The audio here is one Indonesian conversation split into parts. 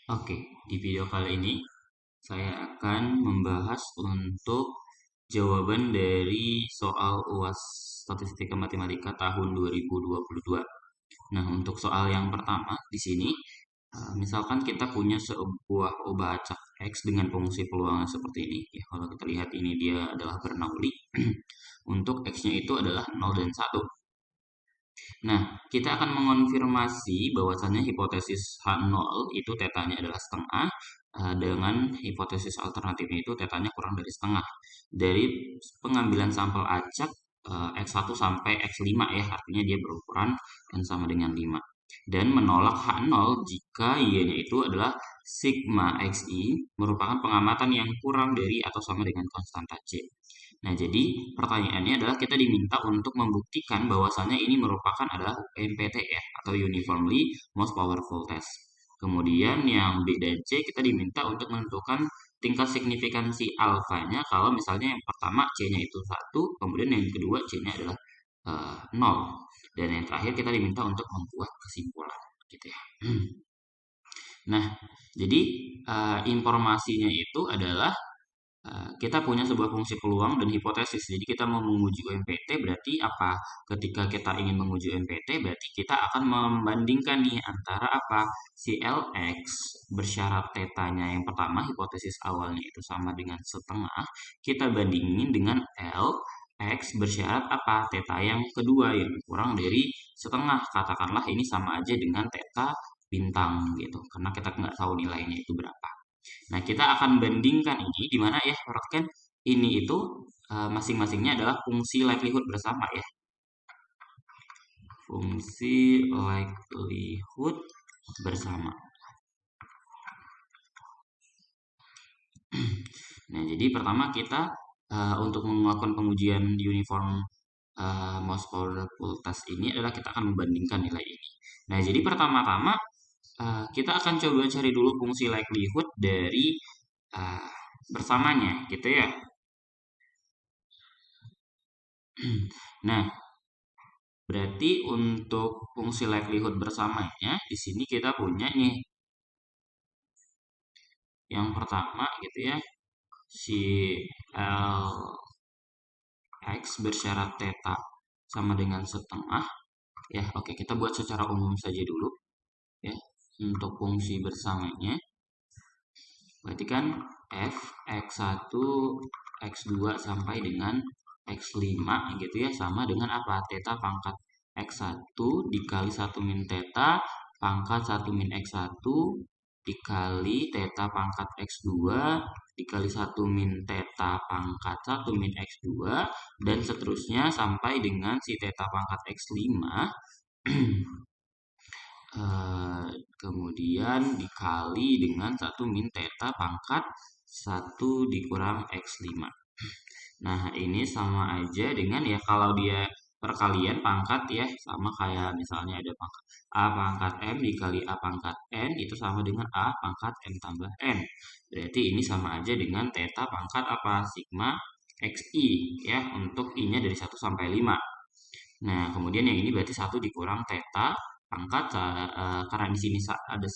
Oke, di video kali ini saya akan membahas untuk jawaban dari soal UAS Statistika Matematika tahun 2022. Nah, untuk soal yang pertama di sini, misalkan kita punya sebuah obah acak X dengan fungsi peluangan seperti ini. Ya, kalau kita lihat ini dia adalah Bernoulli. Untuk X-nya itu adalah 0 dan 1. Nah, kita akan mengonfirmasi bahwasannya hipotesis H0 itu tetanya adalah setengah, dengan hipotesis alternatifnya itu tetanya kurang dari setengah. Dari pengambilan sampel acak X1 sampai X5 ya, artinya dia berukuran N sama dengan 5. Dan menolak H0 jika Y-nya itu adalah sigma XI merupakan pengamatan yang kurang dari atau sama dengan konstanta C. Nah, jadi pertanyaannya adalah kita diminta untuk membuktikan bahwasannya ini merupakan adalah UMPT ya, atau Uniformly Most Powerful Test. Kemudian yang B dan C kita diminta untuk menentukan tingkat signifikansi alfanya kalau misalnya yang pertama C-nya itu 1, kemudian yang kedua C-nya adalah 0. Dan yang terakhir kita diminta untuk membuat kesimpulan gitu ya. Nah, jadi informasinya itu adalah kita punya sebuah fungsi peluang dan hipotesis. Jadi kita mau menguji UMPT berarti apa? Ketika kita ingin menguji UMPT berarti kita akan membandingkan nih antara apa? Si Lx bersyarat tetanya yang pertama hipotesis awalnya itu sama dengan setengah. Kita bandingin dengan Lx bersyarat apa? Teta yang kedua yang kurang dari setengah. Katakanlah ini sama aja dengan teta bintang gitu. Karena kita nggak tahu nilainya itu berapa. Nah, kita akan bandingkan ini di mana ya, perhatikan ini itu masing-masingnya adalah fungsi likelihood bersama ya. Fungsi likelihood bersama. Nah, jadi pertama kita untuk melakukan pengujian uniform most powerful test ini adalah kita akan membandingkan nilai ini. Nah, jadi pertama-tama kita akan coba cari dulu fungsi likelihood dari uh, bersamanya gitu ya. Nah, berarti untuk fungsi likelihood bersamanya di sini kita punya nih yang pertama gitu ya, si Lx bersyarat theta sama dengan setengah ya. Oke, kita buat secara umum saja dulu ya. Untuk fungsi bersamanya berarti kan f x1 x2 sampai dengan x5 gitu ya, sama dengan apa? Theta pangkat x1 dikali 1 min theta pangkat 1 min x1 dikali theta pangkat x2 dikali 1 min theta pangkat 1 min x2 dan seterusnya sampai dengan si theta pangkat x5 kemudian dikali dengan 1 min theta pangkat 1 dikurang x5. Nah, ini sama aja dengan ya kalau dia perkalian pangkat ya, sama kayak misalnya ada pangkat A pangkat M dikali A pangkat N itu sama dengan A pangkat M tambah N. Berarti ini sama aja dengan theta pangkat apa? Sigma XI ya, untuk I-nya dari 1 sampai 5. Nah, kemudian yang ini berarti 1 dikurang theta pangkat karena di sini ada 1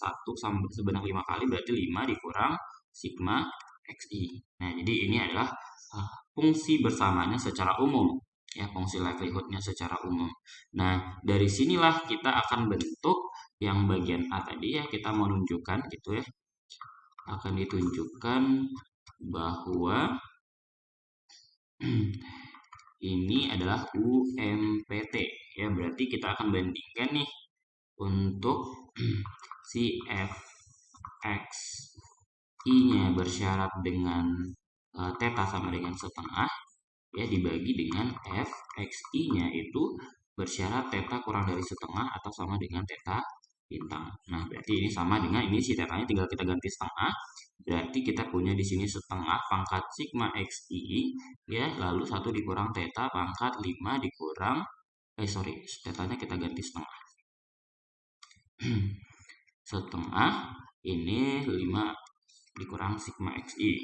sebanyak 5 kali berarti 5 dikurang sigma xi. Nah, jadi ini adalah fungsi bersamanya secara umum ya, fungsi likelihoodnya secara umum. Nah, dari sinilah kita akan bentuk yang bagian A tadi ya, kita mau menunjukkan gitu ya. Akan ditunjukkan bahwa ini adalah UMPT ya, berarti kita akan bandingkan nih untuk si fx i-nya bersyarat dengan theta sama dengan setengah ya, dibagi dengan fx i-nya itu bersyarat theta kurang dari setengah atau sama dengan theta bintang. Nah, berarti ini sama dengan ini si tetanya tinggal kita ganti setengah. Berarti kita punya di sini setengah pangkat sigma xi ya, lalu 1 dikurang theta pangkat 5 dikurang tetanya kita ganti setengah. Setengah ini 5 dikurang sigma xi.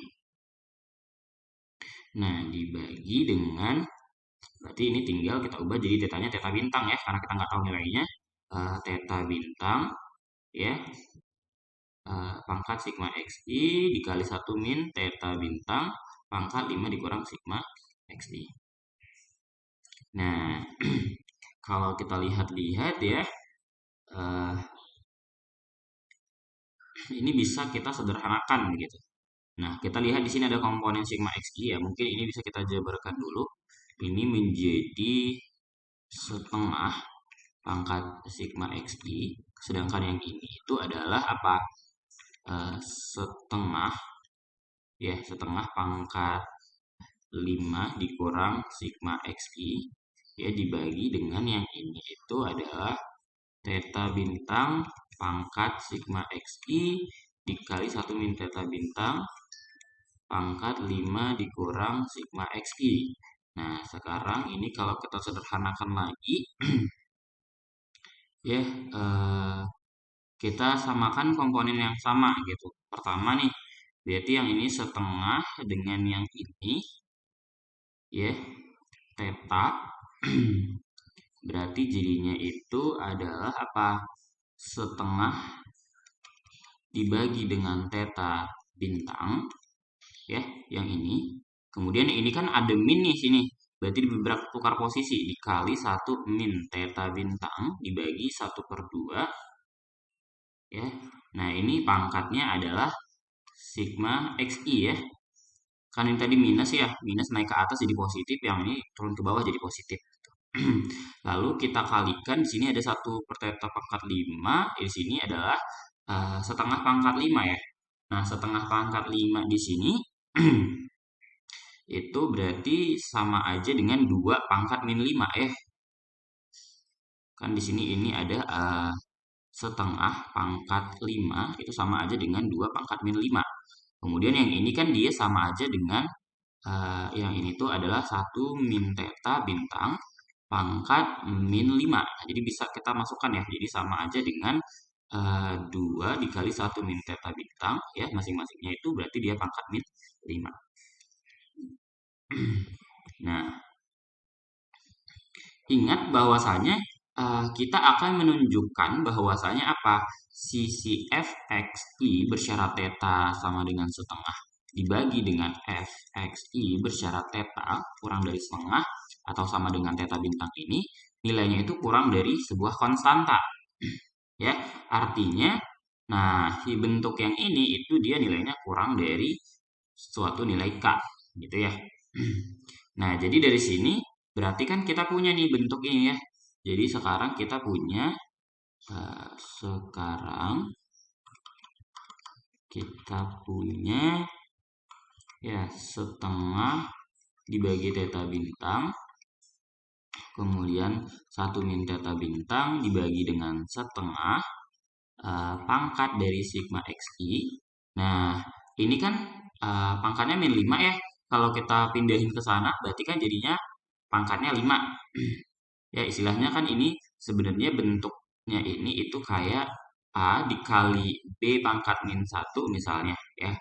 Nah, dibagi dengan berarti ini tinggal kita ubah jadi tetanya teta bintang ya, karena kita nggak tahu nilainya. Teta bintang ya pangkat sigma XI dikali 1 min theta bintang pangkat 5 dikurang sigma XI. Nah, kalau kita lihat-lihat ya, eh, ini bisa kita sederhanakan begitu. Nah, kita lihat di sini ada komponen sigma XI ya. Mungkin ini bisa kita jabarkan dulu. Ini menjadi setengah pangkat sigma XI, sedangkan yang ini itu adalah apa? Setengah ya, setengah pangkat 5 dikurang sigma XI ya dibagi dengan yang ini itu adalah theta bintang pangkat sigma XI dikali 1 min theta bintang pangkat 5 dikurang sigma XI. Nah, sekarang ini kalau kita sederhanakan lagi ya, kita samakan komponen yang sama gitu. Pertama nih, berarti yang ini setengah dengan yang ini ya, theta berarti jadinya itu adalah apa? Setengah dibagi dengan theta bintang ya, yang ini. Kemudian ini kan ada min nih sini. Berarti beberapa tukar posisi dikali 1 min theta bintang dibagi 1/2 ya. Nah, ini pangkatnya adalah sigma XI ya. Kan ini tadi minus ya, minus naik ke atas jadi positif, yang ini turun ke bawah jadi positif. Lalu kita kalikan di sini ada 1/theta pangkat 5, di sini adalah setengah pangkat 5 ya. Nah, setengah pangkat 5 di sini itu berarti sama aja dengan 2 pangkat min 5 ya. Kan di sini ini ada setengah pangkat 5 itu sama aja dengan 2 pangkat min 5. Kemudian yang ini kan dia sama aja dengan yang ini tuh adalah 1 min theta bintang pangkat min 5. Nah, jadi bisa kita masukkan ya. Jadi sama aja dengan 2 dikali 1 min theta bintang ya, masing-masingnya itu berarti dia pangkat min 5. Nah, ingat bahwasanya kita akan menunjukkan bahwasanya apa? Sisi fxi bersyarat theta sama dengan setengah dibagi dengan fxi bersyarat theta kurang dari setengah atau sama dengan theta bintang ini nilainya itu kurang dari sebuah konstanta. Ya, artinya nah si bentuk yang ini itu dia nilainya kurang dari suatu nilai K gitu ya. Nah, jadi dari sini berarti kan kita punya nih bentuk ini ya. Jadi sekarang kita punya ya setengah dibagi theta bintang, kemudian 1 min theta bintang dibagi dengan setengah pangkat dari sigma XI. Nah, ini kan pangkatnya min 5 ya. Kalau kita pindahin ke sana berarti kan jadinya pangkatnya 5. Ya, istilahnya kan ini sebenarnya bentuknya ini itu kayak A dikali B pangkat min 1 misalnya ya.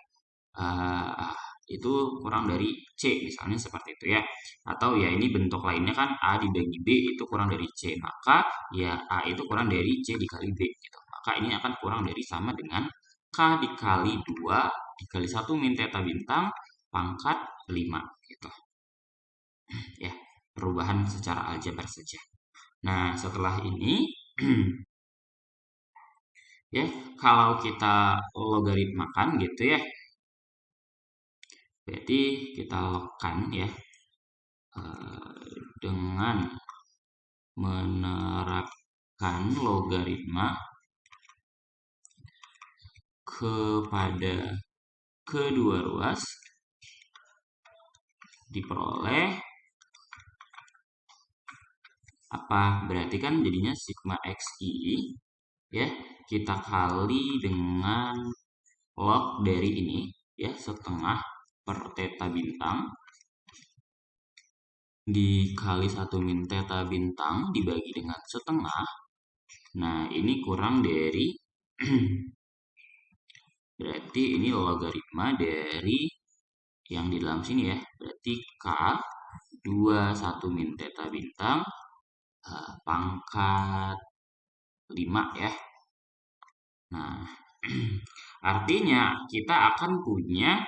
Itu kurang dari C misalnya seperti itu ya. Atau ya ini bentuk lainnya kan A dibagi B itu kurang dari C. Maka ya A itu kurang dari C dikali B gitu. Maka ini akan kurang dari sama dengan K dikali 2 dikali 1 min theta bintang pangkat 5 gitu. Ya, perubahan secara aljabar saja. Nah, setelah ini ya, kalau kita logaritmakan gitu ya. Berarti kita logkan ya dengan menerapkan logaritma kepada kedua ruas diperoleh apa? Berarti kan jadinya sigma XI ya, kita kali dengan log dari ini ya, setengah per theta bintang dikali 1 min theta bintang dibagi dengan setengah. Nah, ini kurang dari berarti ini logaritma dari yang di dalam sini ya. Berarti K 1 min theta bintang pangkat 5 ya. Nah, Artinya kita akan punya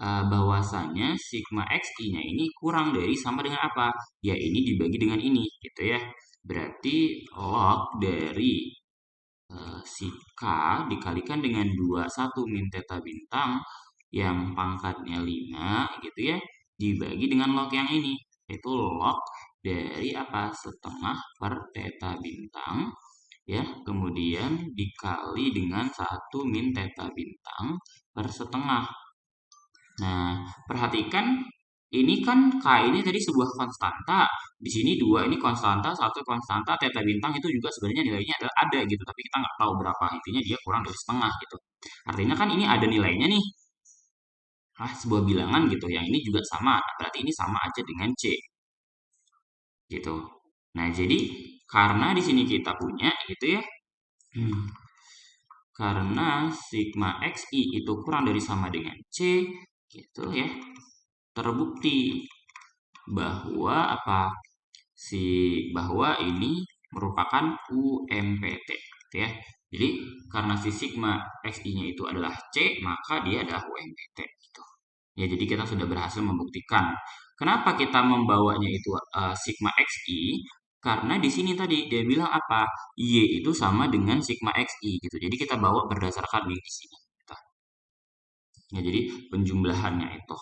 bahwasanya sigma XI-nya ini kurang dari sama dengan apa? Ya ini dibagi dengan ini gitu ya. Berarti log dari si K dikalikan dengan 21 min theta bintang yang pangkatnya 5 gitu ya, dibagi dengan log yang ini, yaitu log dari apa? Setengah per theta bintang ya, kemudian dikali dengan 1 min theta bintang per setengah. Nah, perhatikan ini kan K ini tadi sebuah konstanta. Di sini dua ini konstanta, satu konstanta, theta bintang itu juga sebenarnya nilainya adalah ada gitu, tapi kita nggak tahu berapa. Intinya dia kurang dari setengah gitu. Artinya kan ini ada nilainya nih. Sebuah bilangan gitu. Yang ini juga sama. Nah, berarti ini sama aja dengan C gitu. Nah, jadi karena di sini kita punya gitu ya. Karena sigma XI itu kurang dari sama dengan C gitu ya. Terbukti bahwa bahwa ini merupakan UMPT gitu ya. Jadi karena si sigma XI-nya itu adalah C, maka dia adalah UMPT gitu. Ya, jadi kita sudah berhasil membuktikan. Kenapa kita membawanya itu sigma XI? Karena di sini tadi dia bilang apa? Y itu sama dengan sigma XI gitu. Jadi kita bawa berdasarkan di sini. Gitu. Ya, jadi penjumlahannya itu.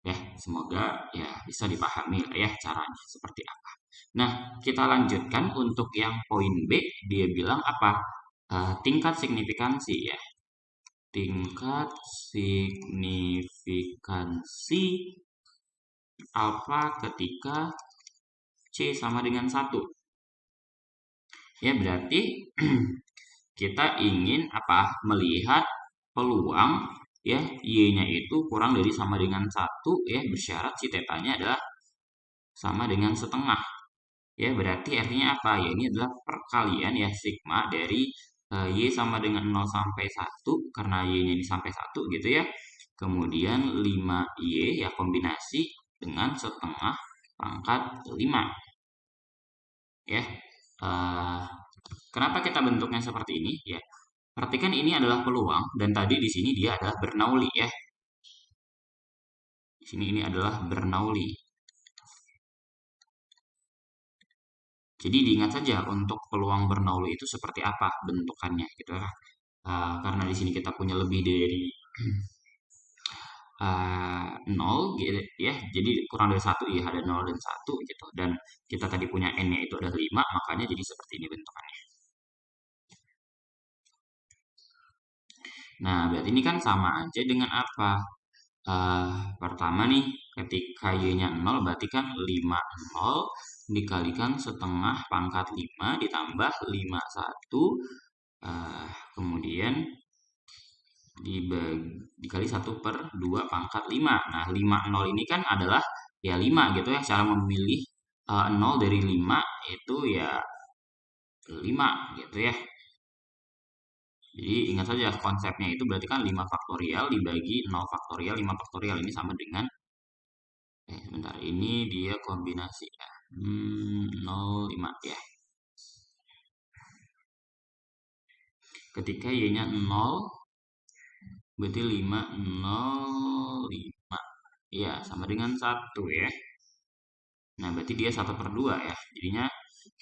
Ya, semoga ya bisa dipahami lah ya caranya seperti apa. Nah, kita lanjutkan untuk yang poin B, dia bilang apa? Tingkat signifikansi ya. Tingkat signifikansi alfa ketika C sama dengan 1. Ya, berarti kita ingin apa? Melihat peluang ya Y-nya itu kurang dari sama dengan 1 ya, bersyarat si tetanya adalah sama dengan setengah. Ya, berarti artinya apa? Ya, ini adalah perkalian ya sigma dari Y sama dengan 0 sampai 1 karena Y-nya ini sampai 1 gitu ya. Kemudian 5Y ya kombinasi dengan setengah pangkat 5. Ya. Uh, Kenapa kita bentuknya seperti ini? Ya. Perhatikan ini adalah peluang dan tadi di sini dia adalah Bernoulli ya. Di sini ini adalah Bernoulli. Jadi diingat saja untuk peluang Bernoulli itu seperti apa bentukannya gitu ya. Karena di sini kita punya lebih dari 0 gitu ya. Jadi kurang dari 1 ya, ada 0 dan 1 gitu. Dan kita tadi punya n-nya itu ada 5, makanya jadi seperti ini bentukannya. Nah, berarti ini kan sama aja dengan apa? Pertama nih, ketika y-nya 0 berarti kan 5 0 dikalikan setengah pangkat 5 ditambah 5 1 kemudian dikali 1/2 pangkat 5. Nah, 5 0 ini kan adalah ya 5 gitu ya. Cara memilih 0 dari 5 itu ya 5 gitu ya. Jadi ingat saja konsepnya itu berarti kan 5 faktorial dibagi 0 faktorial, 5 faktorial ini sama dengan sebentar, ini dia kombinasi ya. 0 5 ya. Ketika y-nya 0 berarti 5 0 5 ya sama dengan 1 ya. Nah, berarti dia 1/2 ya. Jadinya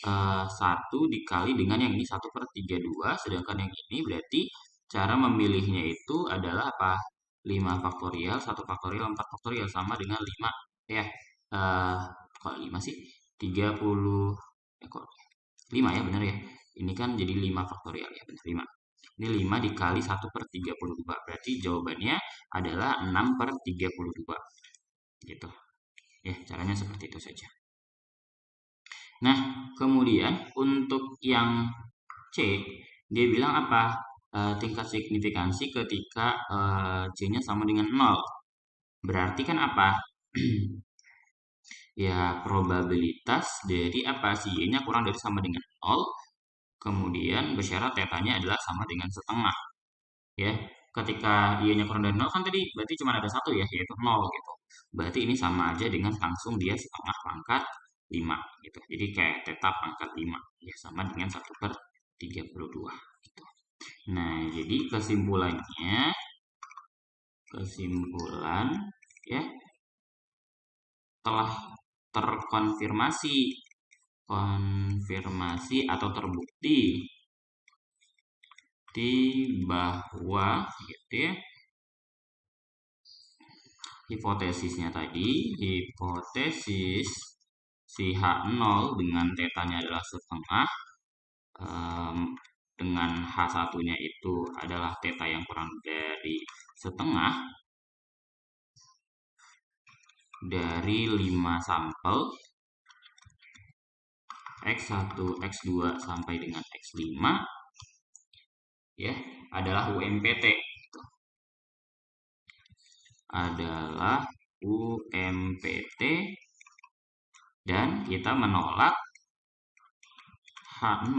1 dikali dengan yang ini 1/32, sedangkan yang ini berarti cara memilihnya itu adalah apa? 5 faktorial, 1 faktorial, 4 faktorial sama dengan 5 ya. Kok 5 sih? 30 kok 5 ya benar ya. Ini kan jadi 5 faktorial ya benar 5. Ini 5 dikali 1/32. Berarti jawabannya adalah 6/32. Gitu. Ya, caranya seperti itu saja. Nah, kemudian untuk yang C, dia bilang apa? Tingkat signifikansi ketika C-nya sama dengan 0. Berarti kan apa? Ya, probabilitas dari apa? Si Y-nya kurang dari sama dengan 0. Kemudian bersyarat tetanya adalah sama dengan setengah. Ya, ketika Y-nya kurang dari 0 kan tadi berarti cuma ada satu ya, yaitu 0 gitu. Berarti ini sama aja dengan langsung dia setengah pangkat 5 gitu. Jadi kayak tetap pangkat 5 ya sama dengan 1/32 gitu. Nah, jadi kesimpulan ya telah konfirmasi atau terbukti bahwa gitu ya, hipotesisnya tadi, hipotesis si H0 dengan tetanya adalah setengah, em, dengan H1-nya itu adalah teta yang kurang dari setengah dari 5 sampel X1, X2 sampai dengan X5 ya adalah UMPT, dan kita menolak H0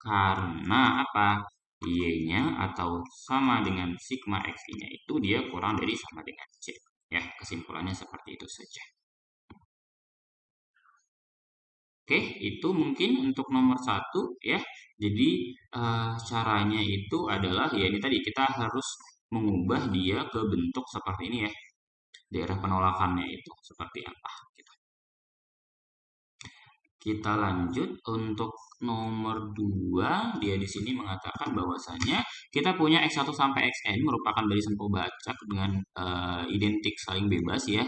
karena apa? Y-nya atau sama dengan sigma X-nya itu dia kurang dari sama dengan C. Ya, kesimpulannya seperti itu saja. Oke, itu mungkin untuk nomor 1 ya. Jadi caranya itu adalah ya ini tadi kita harus mengubah dia ke bentuk seperti ini ya. Daerah penolakannya itu seperti apa gitu. Kita lanjut untuk nomor 2. Dia di sini mengatakan bahwasanya kita punya X1 sampai Xn merupakan barisan pembacak dengan identik saling bebas ya.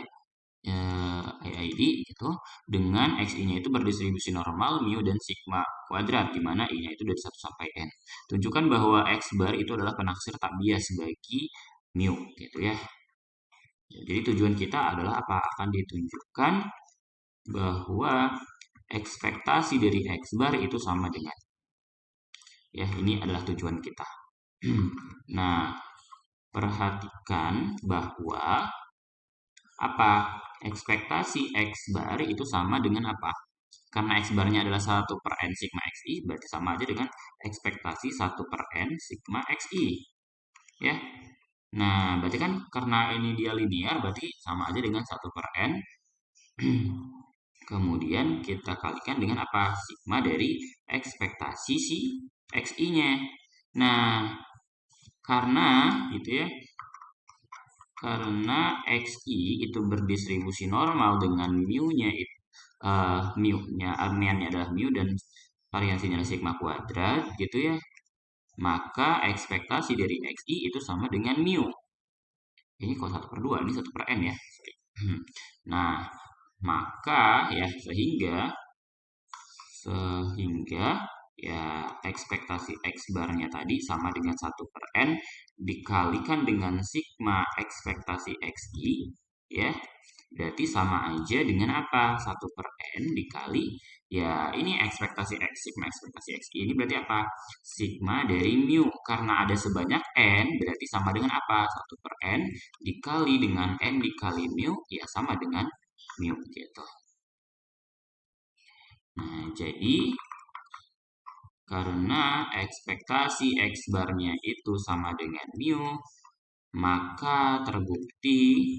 IID gitu dengan XI-nya itu berdistribusi normal mu dan sigma kuadrat di mana I-nya itu dari 1 sampai n. Tunjukkan bahwa X bar itu adalah penaksir tak bias bagi mu gitu ya. Jadi tujuan kita adalah apa? Akan ditunjukkan bahwa ekspektasi dari X bar itu sama dengan ya ini adalah tujuan kita. Nah, perhatikan bahwa apa? Ekspektasi X bar itu sama dengan apa? Karena X barnya adalah 1 per N sigma XI, berarti sama aja dengan ekspektasi 1 per N sigma XI. Ya. Nah, berarti kan karena ini dia linear, berarti sama aja dengan 1 per N. Kemudian kita kalikan dengan apa? Sigma dari ekspektasi si XI-nya. Nah, karena gitu ya, karena XI itu berdistribusi normal dengan mu-nya itu mu-nya adalah mu dan variansinya adalah sigma kuadrat gitu ya. Maka ekspektasi dari XI itu sama dengan mu. Ini kalau 1 per 2, ini 1 per N ya. Nah, maka ya sehingga ya ekspektasi X barnya tadi sama dengan 1 per N dikalikan dengan sigma ekspektasi XI ya berarti sama aja dengan apa? 1 per N dikali ya ini ekspektasi X sigma ekspektasi XI ini berarti apa? Sigma dari mu karena ada sebanyak N berarti sama dengan apa? 1 per N dikali dengan N dikali mu ya sama dengan mu gitu. Nah, jadi karena ekspektasi X barnya itu sama dengan mu, maka terbukti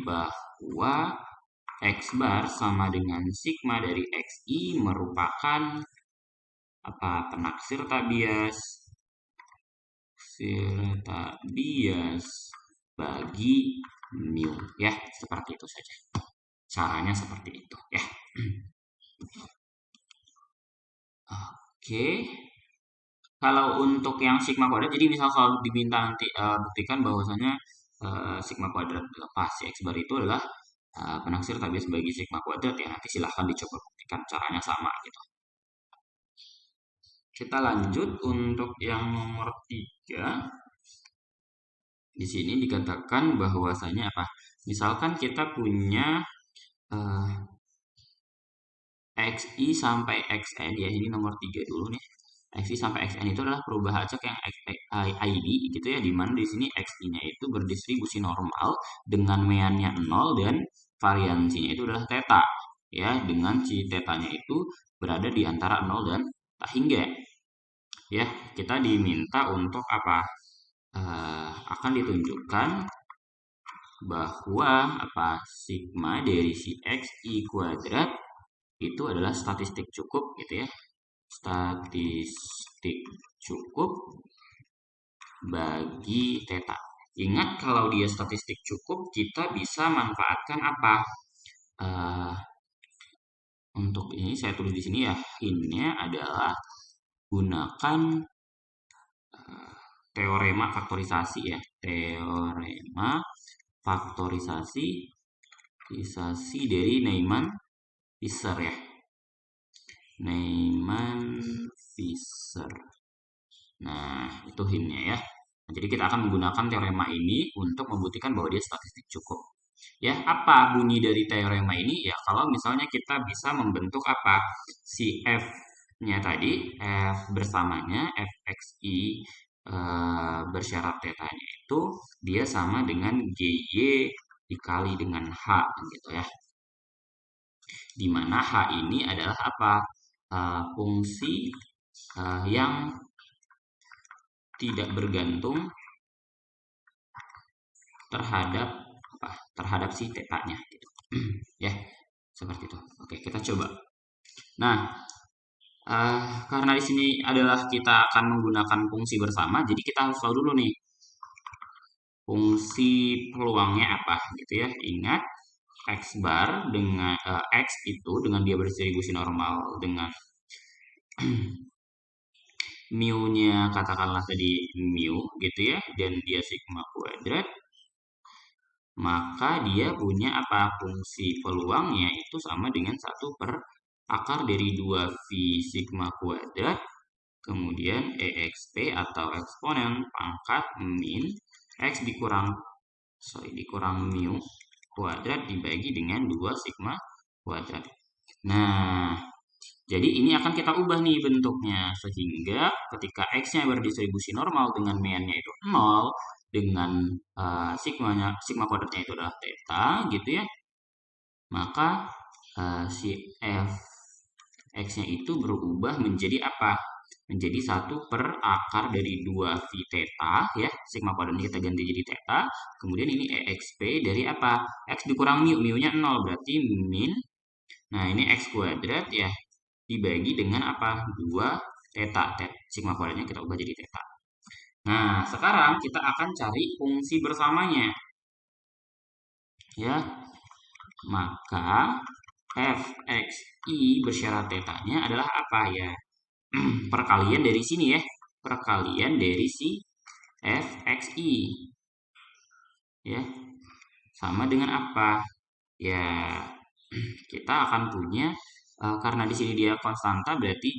bahwa X bar sama dengan sigma dari XI merupakan apa? Penaksir tak bias bagi mu ya, seperti itu saja. Caranya seperti itu ya. Oke. Kalau untuk yang sigma kuadrat, jadi misal kalau diminta nanti buktikan bahwasanya sigma kuadrat lepas X bar itu adalah penaksir tak bias bagi sigma kuadrat ya nanti silahkan dicoba buktikan caranya sama gitu. Kita lanjut untuk yang nomor 3. Di sini dikatakan bahwasanya apa? Misalkan kita punya XI sampai XN ya ini nomor 3 dulu nih. XI sampai XN itu adalah perubahan acak yang ID gitu ya di mana di sini XI-nya itu berdistribusi normal dengan meannya 0 dan variansinya itu adalah theta ya dengan si tetanya itu berada di antara 0 dan tak hingga ya kita diminta untuk apa akan ditunjukkan bahwa apa sigma dari si XI kuadrat itu adalah statistik cukup gitu ya statistik statistik cukup bagi theta. Ingat kalau dia statistik cukup, kita bisa manfaatkan apa? Untuk ini saya tulis di sini ya, hintnya adalah gunakan teorema faktorisasi ya, teorema faktorisasi dari Neyman-Fisher ya, Neyman-Fisher. Nah, itu hintnya ya. Nah, jadi kita akan menggunakan teorema ini untuk membuktikan bahwa dia statistik cukup. Ya, apa bunyi dari teorema ini? Ya, kalau misalnya kita bisa membentuk apa? Si F-nya tadi, F bersamanya, Fxi bersyarat θ-nya itu, dia sama dengan GY dikali dengan H, gitu ya. Dimana H ini adalah apa? Fungsi yang tidak bergantung terhadap si θ-nya gitu. Ya, seperti itu. Oke, kita coba. Nah, karena di sini adalah kita akan menggunakan fungsi bersama, jadi kita harus tahu dulu nih fungsi peluangnya apa gitu ya. Ingat x bar dengan x itu dengan dia berdistribusi normal dengan mu-nya katakanlah tadi mu gitu ya, dan dia sigma kuadrat, maka dia punya apa? Fungsi peluangnya itu sama dengan 1 per akar dari 2V sigma kuadrat, kemudian EXP atau eksponen pangkat min X dikurang mu kuadrat dibagi dengan 2 sigma kuadrat. Nah, jadi ini akan kita ubah nih bentuknya, sehingga ketika X-nya berdistribusi normal dengan meannya itu 0, dengan sigma kuadratnya itu adalah theta gitu ya, maka si f x-nya itu berubah menjadi apa? Menjadi 1 per akar dari 2V theta ya, sigma kuadratnya kita ganti jadi theta, kemudian ini exp dari apa? X dikurang mu, mu-nya 0 berarti min, nah ini x kuadrat ya, dibagi dengan apa? 2 theta, sigma kuadratnya kita ubah jadi theta. Nah, sekarang kita akan cari fungsi bersamanya. Ya. Maka fxi bersyarat θ-nya adalah apa ya? Perkalian dari sini ya. Perkalian dari si fxi. Ya. Sama dengan apa? Ya, kita akan punya karena di sini dia konstanta, berarti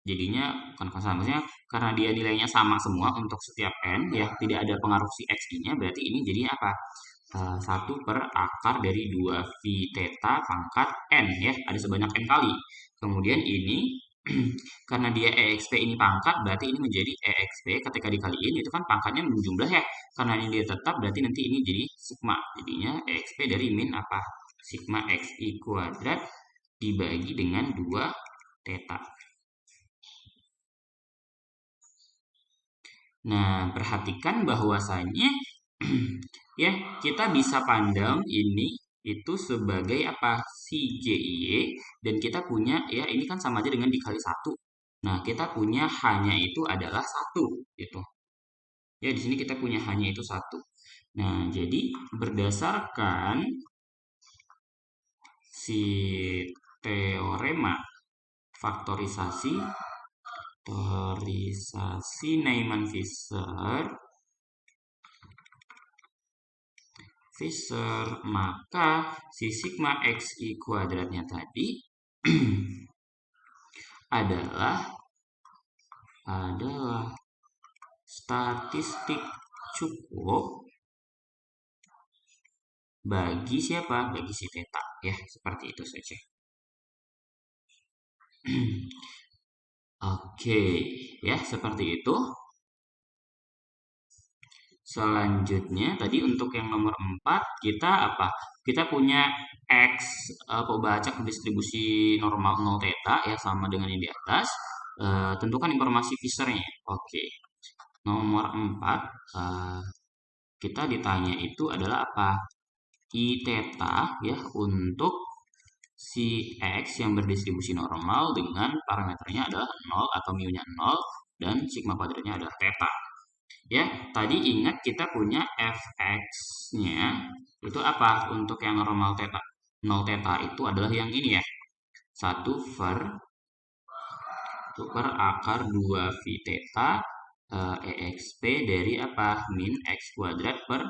jadinya bukan konstanta, maksudnya karena dia nilainya sama semua untuk setiap n ya, tidak ada pengaruh si xi-nya, berarti ini jadinya apa? 1 per akar dari 2V theta pangkat n ya, ada sebanyak n kali. Kemudian ini karena dia exp ini pangkat, berarti ini menjadi exp ketika dikaliin itu kan pangkatnya menjumlah ya, karena ini dia tetap berarti nanti ini jadi sigma, jadinya exp dari min apa? Sigma xi kuadrat dibagi dengan 2 theta. Nah, perhatikan bahwasanya ya, kita bisa pandang ini itu sebagai apa? Si JIY, dan kita punya ya ini kan sama aja dengan dikali 1. Nah, kita punya hanya itu adalah 1 gitu. Ya, di sini kita punya hanya itu 1. Nah, jadi berdasarkan si teorema faktorisasi Neyman-Fisher, maka si sigma xi kuadratnya tadi adalah statistik cukup bagi siapa? Bagi si theta ya, seperti itu saja. Oke, ya seperti itu. Selanjutnya tadi untuk yang nomor 4 kita apa? Kita punya X pembacak distribusi normal 0 theta ya, sama dengan yang di atas. Tentukan informasi Fisher-nya. Oke. Nomor 4 kita ditanya itu adalah apa? I theta ya, untuk si X yang berdistribusi normal dengan parameternya adalah 0 atau mu-nya 0 dan sigma kuadratnya adalah theta. Ya, tadi ingat kita punya fx-nya itu apa untuk yang normal theta? 0 theta itu adalah yang ini ya. 1/, akar 2 V theta EXP dari apa? Min X kuadrat per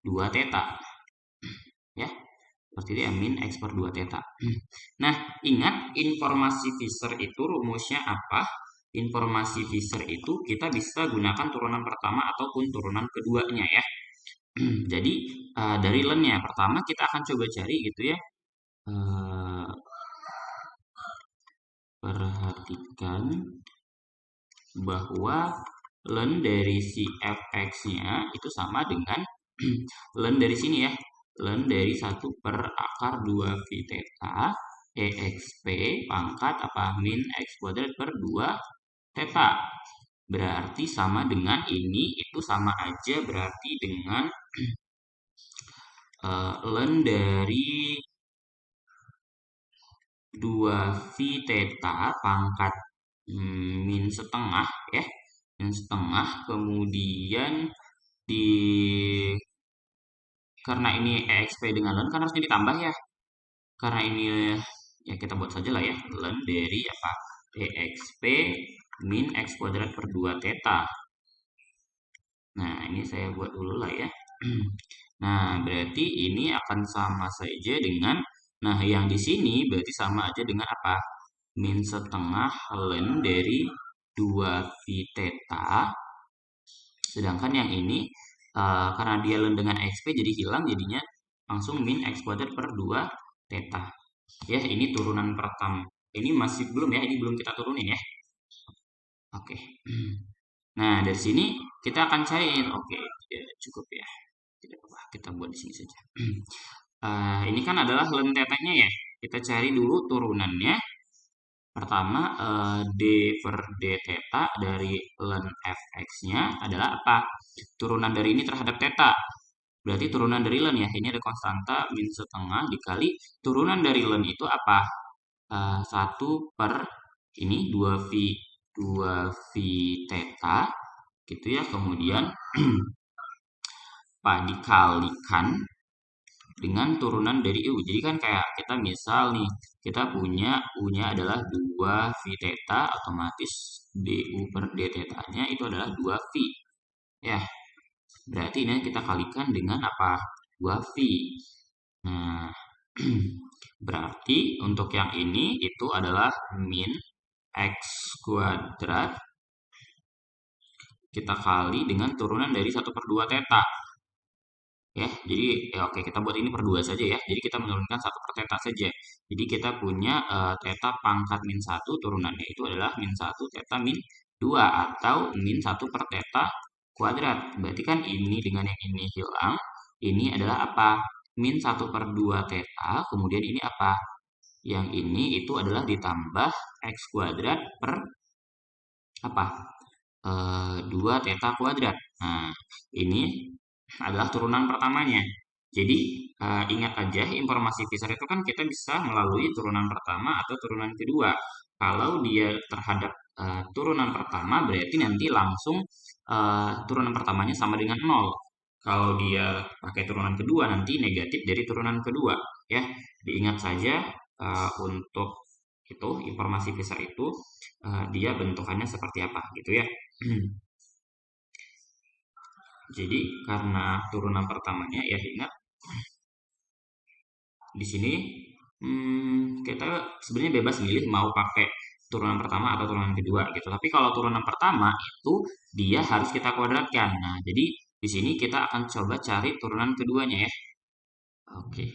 2 theta. Ya, seperti itu ya, min X per 2 theta. Nah, ingat informasi Fisher itu rumusnya apa? Informasi Fisher itu kita bisa gunakan turunan pertama ataupun turunan keduanya ya. Jadi dari lennya pertama kita akan coba cari gitu ya. Perhatikan bahwa len dari si fx-nya itu sama dengan len dari sini ya. Len dari 1/akar 2 V theta EXP pangkat apa min X kuadrat per 2 theta. Berarti sama dengan ini, itu sama aja berarti dengan len dari 2 V theta pangkat min setengah ya. Min setengah, kemudian di karena ini EXP dengan len kan harusnya ditambah ya. Karena ini ya kita buat saja lah ya. Len dari apa? EXP min X kuadrat per 2 theta. Nah, ini saya buat dulu lah ya. Nah, berarti ini akan sama saja dengan, nah yang di sini berarti sama aja dengan apa? Min setengah len dari 2 V theta. Sedangkan yang ini, karena dia len dengan XP jadi hilang, jadinya langsung min X kuadrat per 2 theta. Ya, ini turunan pertama. Ini masih belum ya, ini belum kita turunin ya. Oke. Nah, dari sini kita akan cari, oke, ya, cukup ya. Tidak apa, kita buat di sini saja. Ini kan adalah len tetanya ya. Kita cari dulu turunannya. Pertama, d per d theta dari len fx-nya adalah apa? Turunan dari ini terhadap theta. Berarti turunan dari len ya. Ini ada konstanta min setengah dikali turunan dari len itu apa? 1 per ini 2 V theta gitu ya. Kemudian dikalikan dengan turunan dari U. Jadi kan kayak kita misal nih, kita punya U-nya adalah 2 V theta, otomatis DU per D theta-nya itu adalah 2 V. Ya, berarti ini kita kalikan dengan apa? 2 V. Nah, berarti untuk yang ini itu adalah min X kuadrat kita kali dengan turunan dari 1/2 theta. Ya, jadi ya oke kita buat ini per 2 saja ya. Jadi kita menurunkan 1/theta saja. Jadi kita punya theta pangkat min 1 turunannya itu adalah min 1 theta min 2 atau min 1/theta kuadrat. Berarti kan ini dengan yang ini hilang. Ini adalah apa? Min 1/2 theta. Kemudian ini apa? Yang ini itu adalah ditambah X kuadrat per apa? 2 theta kuadrat. Nah, ini adalah turunan pertamanya. Jadi ingat aja informasi Fisher itu kan kita bisa melalui turunan pertama atau turunan kedua. Kalau dia terhadap turunan pertama berarti nanti langsung turunan pertamanya sama dengan 0. Kalau dia pakai turunan kedua nanti negatif dari turunan kedua ya. Diingat saja untuk itu informasi Fisher itu dia bentukannya seperti apa gitu ya. Jadi karena turunan pertamanya ya ingat di sini kita sebenarnya bebas milih mau pakai turunan pertama atau turunan kedua gitu. Tapi kalau turunan pertama itu dia harus kita kuadratkan. Nah, jadi di sini kita akan coba cari turunan keduanya ya. Oke,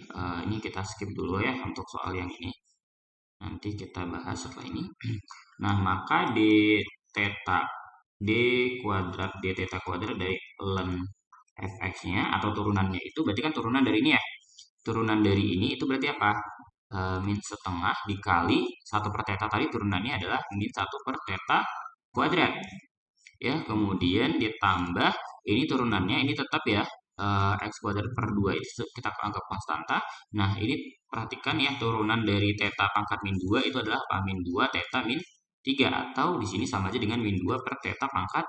ini kita skip dulu ya untuk soal yang ini. Nanti kita bahas setelah ini. Nah, maka d theta d kuadrat d theta kuadrat dari len fx-nya atau turunannya itu berarti kan turunan dari ini ya. Turunan dari ini itu berarti apa? Min setengah dikali 1/theta tadi turunannya adalah min 1/theta kuadrat. Ya, kemudian ditambah ini turunannya ini tetap ya X kuadrat per 2 itu kita anggap konstanta. Nah, ini perhatikan ya turunan dari theta pangkat min 2 itu adalah apa? Min 2 theta min 3 atau di sini sama aja dengan min 2 per theta pangkat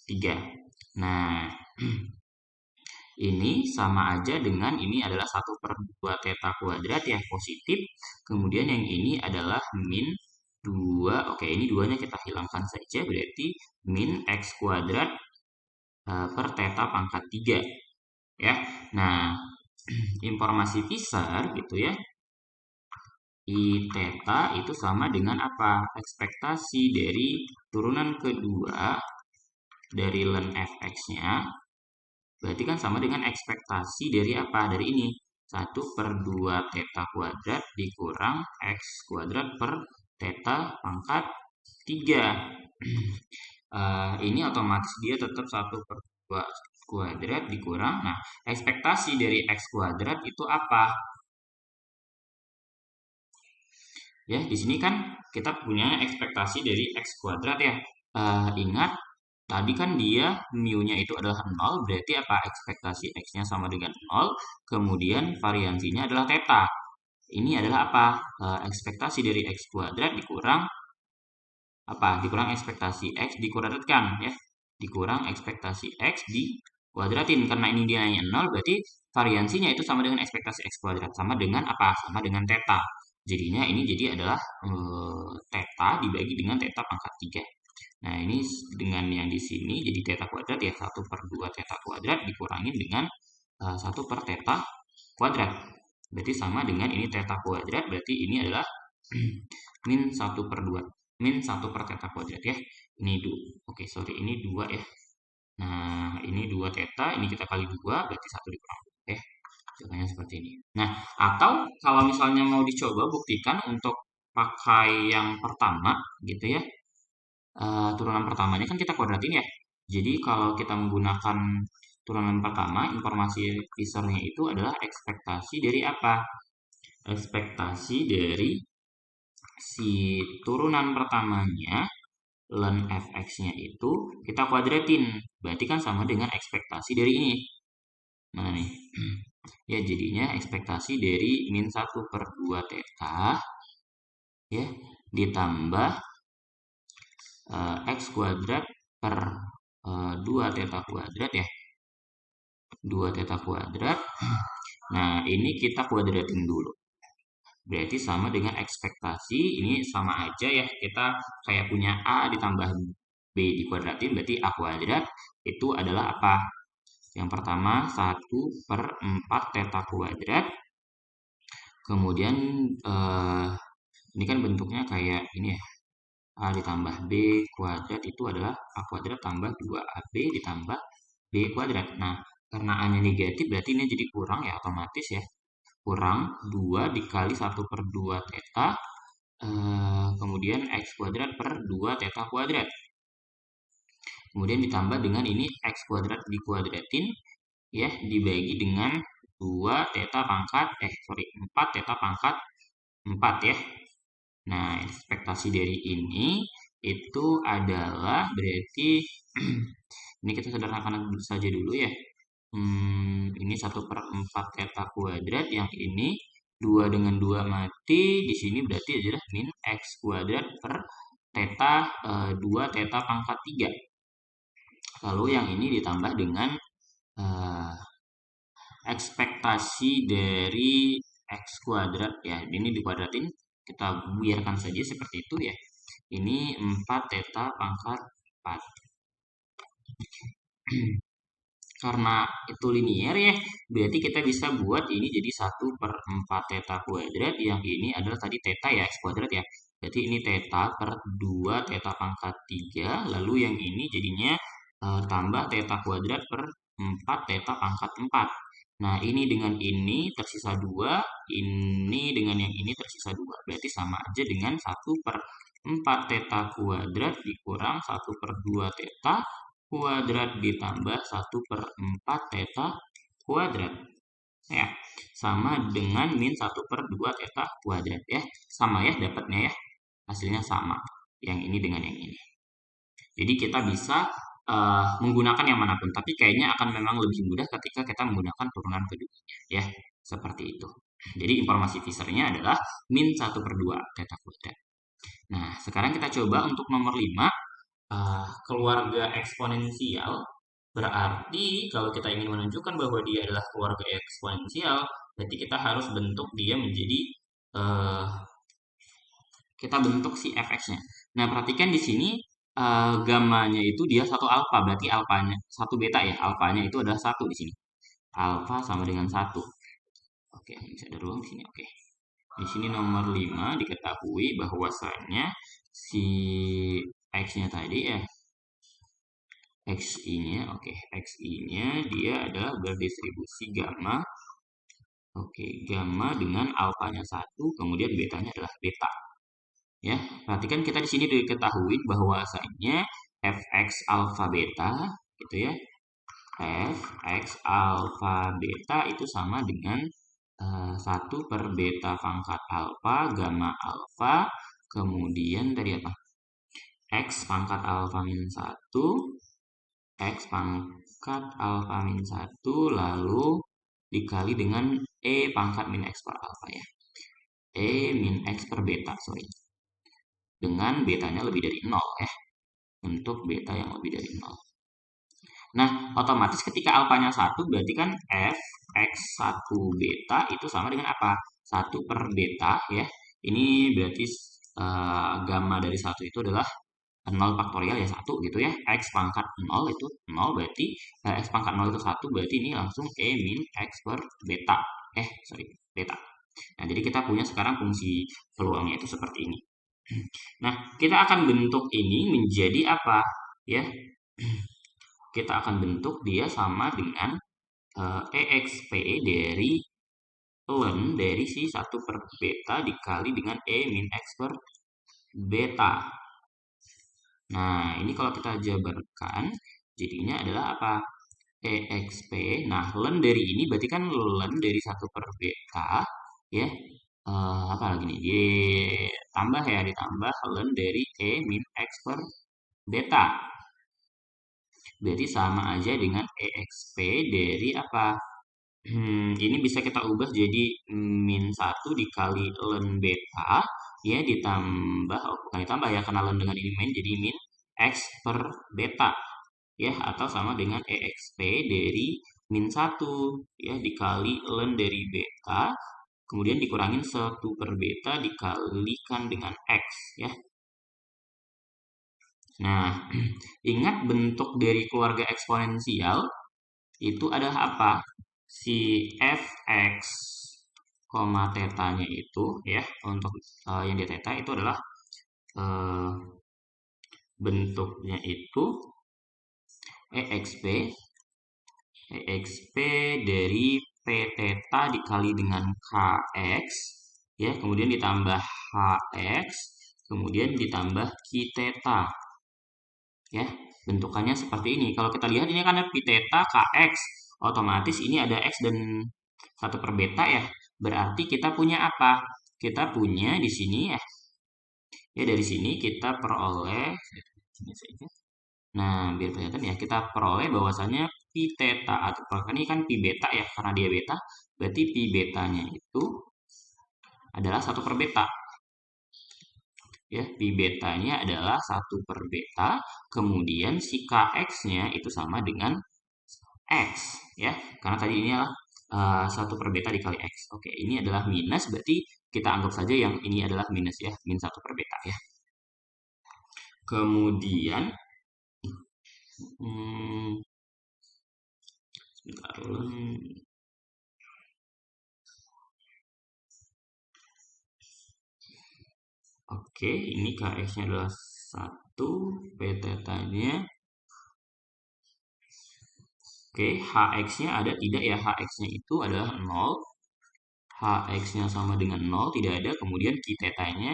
3. Nah, ini sama aja dengan ini adalah 1/2 theta kuadrat ya, positif. Kemudian yang ini adalah min 2. Oke, ini 2-nya kita hilangkan saja, berarti min x kuadrat per theta pangkat 3. Ya, nah informasi Fisher gitu ya, I theta itu sama dengan apa? Ekspektasi dari turunan kedua dari ln fx-nya. Berarti kan sama dengan ekspektasi dari apa? Dari ini. 1/2 theta kuadrat dikurang x kuadrat per theta pangkat 3. Ini otomatis dia tetap 1/2 kuadrat dikurang. Nah, ekspektasi dari x kuadrat itu apa? Ya, di sini kan kita punya ekspektasi dari x kuadrat ya. Ingat, tadi kan dia mu-nya itu adalah 0, berarti apa? Ekspektasi x-nya sama dengan 0, kemudian variansinya adalah theta. Ini adalah apa? Ekspektasi dari x kuadrat dikurang apa? Dikurang ekspektasi x dikuadratkan ya. Dikurang ekspektasi x dikuadratin. Karena ini dia nilainya 0, berarti variansinya itu sama dengan ekspektasi x kuadrat. Sama dengan apa? Sama dengan theta. Jadinya ini jadi adalah theta dibagi dengan theta pangkat 3. Nah, ini dengan yang di sini jadi theta kuadrat ya, 1/2 theta kuadrat dikurangin dengan 1 per theta kuadrat. Berarti sama dengan ini theta kuadrat, berarti ini adalah min 1/2. Min 1 per theta kuadrat ya. Ini oke, sorry, ini 2 ya. Nah, ini 2 theta, ini kita kali 2, berarti 1 dikurang 2 ya. Contohnya seperti ini. Nah, atau kalau misalnya mau dicoba buktikan untuk pakai yang pertama gitu ya. Turunan pertama ini kan kita kuadratin ya. Jadi kalau kita menggunakan turunan pertama, informasi Fisher-nya itu adalah ekspektasi dari apa? Ekspektasi dari si turunan pertamanya ln fx-nya itu kita kuadratin. Berarti kan sama dengan ekspektasi dari ini. Mana nih? Ya, jadinya ekspektasi dari min 1/2 theta ya ditambah x kuadrat per 2 theta kuadrat ya. 2 theta kuadrat. Nah, ini kita kuadratin dulu. Berarti sama dengan ekspektasi, ini sama aja ya. Kita kayak punya A ditambah B dikuadratin, berarti A kuadrat itu adalah apa? Yang pertama 1/4 theta kuadrat. Kemudian ini kan bentuknya kayak ini ya. A ditambah B kuadrat itu adalah A kuadrat tambah 2AB ditambah B kuadrat. Nah, karena A-nya negatif berarti ini jadi kurang ya, otomatis ya. Kurang 2 dikali 1/2 theta, kemudian X kuadrat per 2 theta kuadrat. Kemudian ditambah dengan ini X kuadrat dikuadratin, ya, dibagi dengan 2 theta pangkat, 4 theta pangkat 4 ya. Nah, ekspektasi dari ini itu adalah berarti ini kita sederhanakan saja dulu ya. Ini 1/4 theta kuadrat, yang ini 2 dengan 2 mati, di sini berarti adalah min x kuadrat per theta 2 theta pangkat 3. Lalu yang ini ditambah dengan ekspektasi dari x kuadrat ya, ini dikuadratin, kita biarkan saja seperti itu ya. Ini 4 theta pangkat 4. Karena itu linear ya, berarti kita bisa buat ini jadi 1/4 theta kuadrat, yang ini adalah tadi theta ya, x kuadrat ya. Berarti ini theta per 2 theta pangkat 3, lalu yang ini jadinya tambah theta kuadrat per 4 theta pangkat 4. Nah, ini dengan ini tersisa 2, ini dengan yang ini tersisa 2. Berarti sama aja dengan 1/4 theta kuadrat dikurang 1/2 theta kuadrat ditambah 1/4 theta kuadrat. Ya, sama dengan min 1/2 theta kuadrat ya. Sama ya dapatnya ya. Hasilnya sama. Yang ini dengan yang ini. Jadi kita bisa menggunakan yang manapun, tapi kayaknya akan memang lebih mudah ketika kita menggunakan turunan keduanya ya, seperti itu. Jadi informasi Fisher-nya adalah min 1/2 theta kuadrat. Nah, sekarang kita coba untuk nomor 5, keluarga eksponensial. Berarti kalau kita ingin menunjukkan bahwa dia adalah keluarga eksponensial, berarti kita harus bentuk dia menjadi eh, kita bentuk si fx-nya. Nah, perhatikan di sini gamanya itu dia satu alfa, berarti alfanya satu beta ya. Alfanya itu adalah satu di sini. Alfa sama dengan satu. Oke, bisa ada ruang di sini. Oke. Di sini nomor 5 diketahui bahwasannya si x-nya tadi ya, xi-nya, oke, xi-nya dia adalah berdistribusi gamma. Oke, gamma dengan alfanya satu, kemudian betanya adalah beta. Ya, perhatikan kita di sini diketahui bahwasanya fx alfa beta gitu ya. Fx alfa beta itu sama dengan 1 per beta pangkat alfa gamma alfa, kemudian tadi apa? X pangkat alfa min 1, X pangkat alfa min 1, lalu dikali dengan E pangkat min X per alfa ya. E min X per beta, sorry. Dengan betanya lebih dari 0 ya. Untuk beta yang lebih dari 0. Nah, otomatis ketika alfanya 1 berarti kan f x1 beta itu sama dengan apa? 1 per beta ya. Ini berarti gamma dari 1 itu adalah 0 faktorial ya 1 gitu ya. X pangkat 0 itu 0 berarti X pangkat 0 itu 1 berarti ini langsung E min X per beta. Sorry, beta. Nah, jadi kita punya sekarang fungsi peluangnya itu seperti ini. Nah, kita akan bentuk ini menjadi apa? Ya, kita akan bentuk dia sama dengan EXP dari ln dari si 1 per beta dikali dengan E min X per beta. Nah, ini kalau kita jabarkan, jadinya adalah apa? EXP. Nah, ln dari ini berarti kan ln dari 1 per beta, ya. Apa lagi nih? Ditambah ya, ditambah ln dari E min X per beta. Berarti sama aja dengan EXP dari apa? Ini bisa kita ubah jadi min 1 dikali ln beta, ya ditambah, bukan ditambah ya, karena ln dengan ini min, jadi min X per beta, ya, atau sama dengan EXP dari min 1, ya, dikali ln dari beta, kemudian dikurangin 1 per beta dikalikan dengan X, ya. Nah, ingat bentuk dari keluarga eksponensial itu adalah apa? Si fx, tetanya itu ya, untuk yang di theta itu adalah eh, bentuknya itu exp exp dari p theta dikali dengan kx ya, kemudian ditambah hx, kemudian ditambah q theta ya. Bentukannya seperti ini. Kalau kita lihat ini kan ada pi theta kx, otomatis ini ada x dan 1 per beta ya. Berarti kita punya apa? Kita punya di sini ya. Ya, dari sini kita peroleh sini saja. Nah, biar kelihatan ya, kita peroleh bahwasannya pi theta atau ini kan pi beta ya, karena dia beta, berarti pi betanya itu adalah 1 per beta. Ya, pi betanya adalah 1 per beta, kemudian si kx-nya itu sama dengan x ya, karena tadi ini adalah 1 per beta dikali x. Oke, ini adalah minus, berarti kita anggap saja yang ini adalah minus ya, min 1 per beta ya. Kemudian sebentar. Oke, ini kx-nya adalah 1, p theta-nya. Oke, hx-nya ada tidak ya? Hx-nya itu adalah 0. Hx-nya sama dengan 0, tidak ada. Kemudian q theta-nya,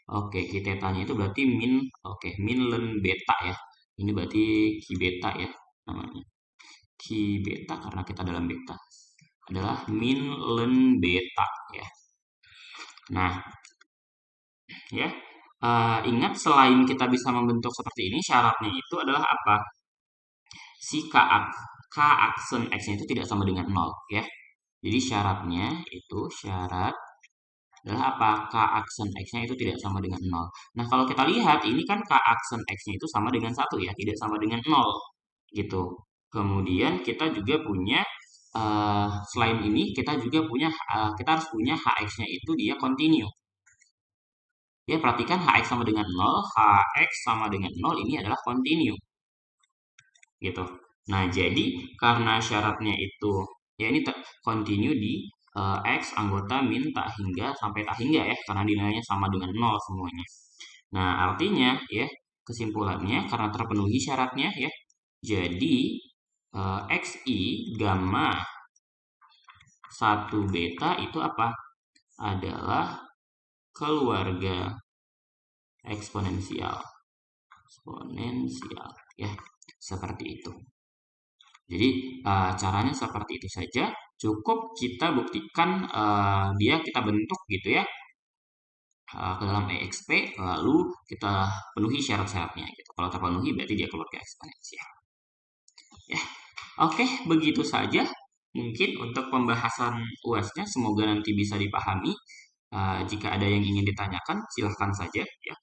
oke, q theta-nya itu berarti min, oke, min ln beta ya. Ini berarti q beta ya namanya. Q beta karena kita dalam beta adalah min ln beta ya. Nah, ya, ingat selain kita bisa membentuk seperti ini, syaratnya itu adalah apa? Si k aksen x-nya itu tidak sama dengan 0 ya. Jadi syaratnya itu syarat adalah apa? K aksen X-nya itu tidak sama dengan nol. Nah, kalau kita lihat ini kan K aksen X-nya itu sama dengan satu ya, tidak sama dengan nol gitu. Kemudian kita juga punya selain ini kita juga punya kita harus punya Hx-nya itu dia continue. Ya, perhatikan Hx sama dengan nol, Hx sama dengan nol ini adalah continue gitu. Nah, jadi karena syaratnya itu ya ini continue di X anggota min tak hingga sampai tak hingga ya, karena nilainya sama dengan nol semuanya. Nah, artinya ya kesimpulannya karena terpenuhi syaratnya ya, jadi XI gamma 1 beta itu apa? Adalah keluarga eksponensial. Eksponensial ya, seperti itu. Jadi caranya seperti itu saja. Cukup kita buktikan dia kita bentuk gitu ya ke dalam EXP, lalu kita penuhi syarat-syaratnya gitu. Kalau terpenuhi berarti dia keluarga eksponensial. Ya, oke, begitu saja. Mungkin untuk pembahasan UAS-nya semoga nanti bisa dipahami. Jika ada yang ingin ditanyakan, silahkan saja ya.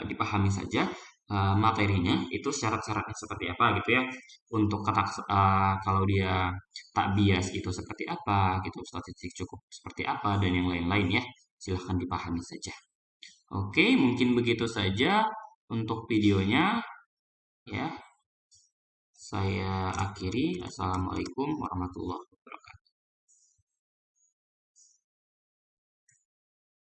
Dipahami saja materinya itu syarat-syaratnya seperti apa gitu ya. Untuk kata kalau dia tak bias itu seperti apa gitu, statistik cukup seperti apa dan yang lain-lain ya. Silahkan dipahami saja. Oke, mungkin begitu saja untuk videonya ya. Saya akhiri. Assalamualaikum warahmatullahi wabarakatuh.